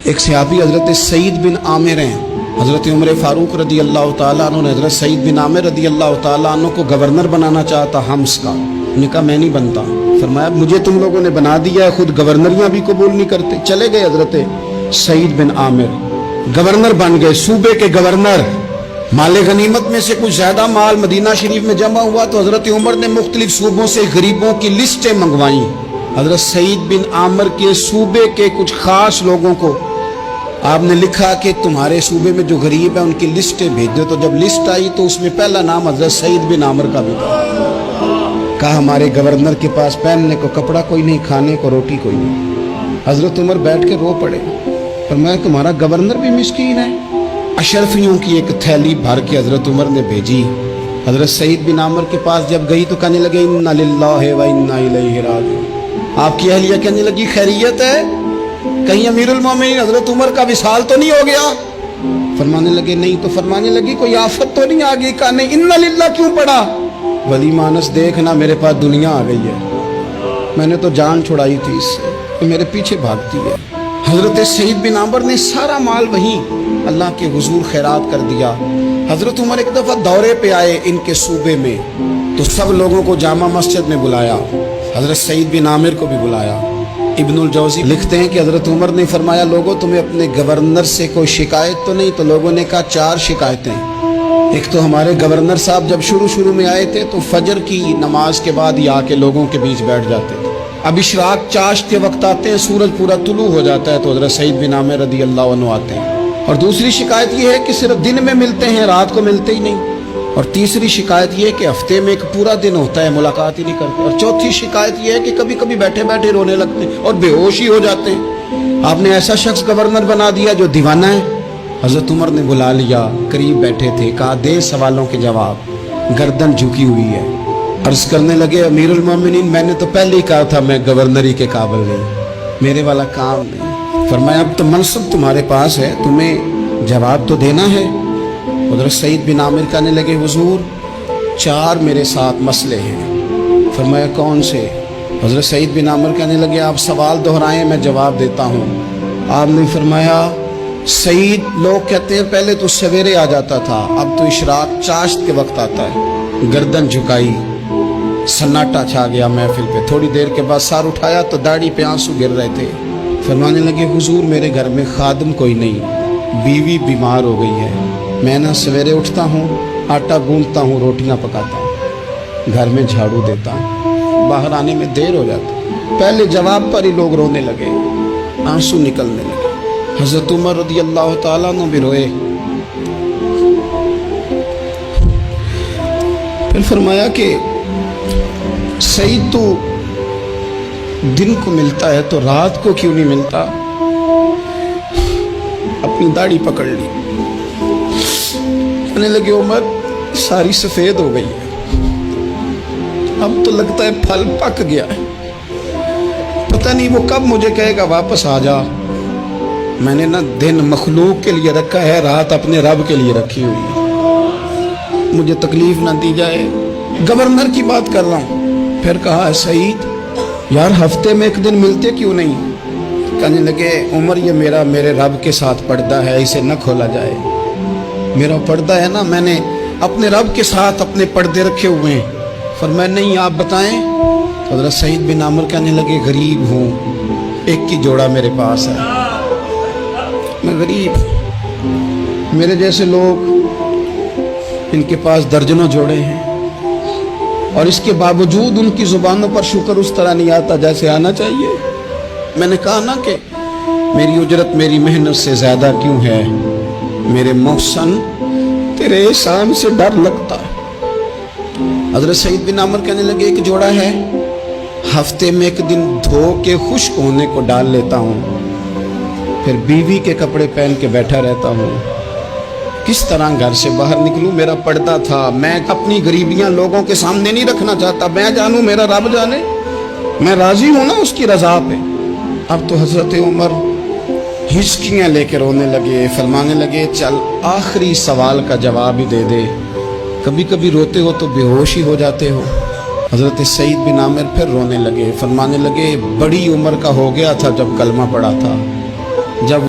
ایک صحابی حضرت سعید بن عامر ہیں، حضرت عمر فاروق رضی اللہ تعالیٰ عنہ نے حضرت سعید بن عامر رضی اللہ تعالیٰ عنہ کو گورنر بنانا چاہتا حمص کا۔ انہوں نے کہا میں نہیں بنتا۔ فرمایا مجھے تم لوگوں نے بنا دیا ہے، خود گورنریاں بھی قبول نہیں کرتے۔ چلے گئے حضرت سعید بن عامر، گورنر بن گئے، صوبے کے گورنر۔ مال غنیمت میں سے کچھ زیادہ مال مدینہ شریف میں جمع ہوا تو حضرت عمر نے مختلف صوبوں سے غریبوں کی لسٹیں منگوائیں۔ حضرت سعید بن عامر کے صوبے کے کچھ خاص لوگوں کو آپ نے لکھا کہ تمہارے صوبے میں جو غریب ہیں ان کی لسٹیں بھیج دو۔ تو جب لسٹ آئی تو اس میں پہلا نام حضرت سعید بن عامر کا بھی تھا۔ کہا ہمارے گورنر کے پاس پہننے کو کپڑا کوئی نہیں، کھانے کو روٹی کوئی نہیں۔ حضرت عمر بیٹھ کے رو پڑے، فرمایا تمہارا گورنر بھی مسکین ہے۔ اشرفیوں کی ایک تھیلی بھر کے حضرت عمر نے بھیجی۔ حضرت سعید بن عامر کے پاس جب گئی تو کہنے لگے انا للہ و انا الیہ راجعون۔ آپ کی اہلیہ کہنے لگی خیریت ہے؟ کہیں امیر المومنین حضرت عمر کا وصال تو نہیں ہو گیا؟ فرمانے لگے نہیں۔ تو فرمانے لگی کوئی آفت تو نہیں آ گئی؟ کہا نہیں۔ انا للہ کیوں پڑھا؟ ولی مانس دیکھنا میرے پاس دنیا آ گئی ہے، میں نے تو جان چھڑائی تھی اس سے، تو میرے پیچھے بھاگتی ہے۔ حضرت سعید بن عامر نے سارا مال وہیں اللہ کے حضور خیرات کر دیا۔ حضرت عمر ایک دفعہ دورے پہ آئے ان کے صوبے میں تو سب لوگوں کو جامع مسجد میں بلایا، حضرت سعید بن عامر کو بھی بلایا۔ ابن الجوزی لکھتے ہیں کہ حضرت عمر نے فرمایا لوگوں تمہیں اپنے گورنر سے کوئی شکایت تو نہیں؟ تو لوگوں نے کہا 4 شکایتیں۔ ایک تو ہمارے گورنر صاحب جب شروع میں آئے تھے تو فجر کی نماز کے بعد ہی آ کے لوگوں کے بیچ بیٹھ جاتے تھے۔ اب اشراق چاشت کے وقت آتے ہیں، سورج پورا طلوع ہو جاتا ہے تو حضرت سعید بن عامر رضی اللہ عنہ آتے ہیں۔ اور دوسری شکایت یہ ہے کہ صرف دن میں ملتے ہیں، رات کو ملتے ہی نہیں۔ اور تیسری شکایت یہ ہے کہ ہفتے میں ایک پورا دن ہوتا ہے ملاقات ہی نہیں کرتے۔ اور چوتھی شکایت یہ ہے کہ کبھی کبھی بیٹھے بیٹھے رونے لگتے ہیں اور بے ہوش ہی ہو جاتے ہیں۔ آپ نے ایسا شخص گورنر بنا دیا جو دیوانہ ہے۔ حضرت عمر نے بلا لیا، قریب بیٹھے تھے، کہا دے سوالوں کے جواب۔ گردن جھکی ہوئی ہے، عرض کرنے لگے امیر المومنین میں نے تو پہلے ہی کہا تھا میں گورنری کے قابل نہیں، میرے والا کام نہیں۔ فرمایا اب تو منصب تمہارے پاس ہے، تمہیں جواب تو دینا ہے۔ حضرت سعید بن عامر کہنے لگے حضور 4 میرے ساتھ مسئلے ہیں۔ فرمایا کون سے؟ حضرت سعید بن عامر کہنے لگے آپ سوال دہرائیں میں جواب دیتا ہوں۔ آپ نے فرمایا سعید لوگ کہتے ہیں پہلے تو سویرے آ جاتا تھا، اب تو اشراق چاشت کے وقت آتا ہے۔ گردن جھکائی، سناٹا چھا گیا محفل پہ۔ تھوڑی دیر کے بعد سار اٹھایا تو داڑھی پہ آنسو گر رہے تھے۔ فرمانے لگے حضور میرے گھر میں خادم کوئی نہیں، بیوی بیمار ہو گئی ہے، میں نہ سویرے اٹھتا ہوں، آٹا گوندتا ہوں، روٹیاں پکاتا ہوں، گھر میں جھاڑو دیتا ہوں، باہر آنے میں دیر ہو جاتا۔ پہلے جواب پر ہی لوگ رونے لگے، آنسو نکلنے لگے۔ حضرت عمر رضی اللہ تعالیٰ عنہ بھی روئے۔ پھر فرمایا کہ سعید تو دن کو ملتا ہے تو رات کو کیوں نہیں ملتا؟ اپنی داڑھی پکڑ لی، کہنے لگے عمر ساری سفید ہو گئی ہے، اب تو لگتا ہے پھل پک گیا ہے، پتہ نہیں وہ کب مجھے کہے گا واپس آ جا۔ میں نے نہ دن مخلوق کے لیے رکھا ہے، رات اپنے رب کے لیے رکھی ہوئی ہے، مجھے تکلیف نہ دی جائے۔ گورنر کی بات کر رہا ہوں۔ پھر کہا سعید یار ہفتے میں ایک دن ملتے کیوں نہیں؟ کہنے لگے عمر یہ میرے رب کے ساتھ پردہ ہے، اسے نہ کھولا جائے۔ میرا پردہ ہے نا، میں نے اپنے رب کے ساتھ اپنے پردے رکھے ہوئے ہیں۔ فرمایا نہیں آپ بتائیں۔ حضرت سعید بن عامر کہنے لگے غریب ہوں، ایک کی جوڑا میرے پاس ہے، میں غریب، میرے جیسے لوگ ان کے پاس درجنوں جوڑے ہیں، اور اس کے باوجود ان کی زبانوں پر شکر اس طرح نہیں آتا جیسے آنا چاہیے۔ میں نے کہا نا کہ میری اجرت میری محنت سے زیادہ کیوں ہے؟ میرے محسن تیرے احسان سے ڈر لگتا ہے۔ حضرت سعید بن عامر کہنے لگے ایک جوڑا ہے، ہفتے میں ایک دن دھو کے خشک ہونے کو ڈال لیتا ہوں، پھر بیوی کے کپڑے پہن کے بیٹھا رہتا ہوں، کس طرح گھر سے باہر نکلوں؟ میرا پردہ تھا، میں اپنی غریبیاں لوگوں کے سامنے نہیں رکھنا چاہتا، میں جانوں میرا رب جانے، میں راضی ہوں نا اس کی رضا پہ۔ اب تو حضرت عمر ہچکیاں لے کے رونے لگے، فرمانے لگے چل آخری سوال کا جواب ہی دے دے، کبھی کبھی روتے ہو تو بے ہوش ہی ہو جاتے ہو۔ حضرت سعید بن عامر پھر رونے لگے، فرمانے لگے بڑی عمر کا ہو گیا تھا جب کلمہ پڑھا تھا، جب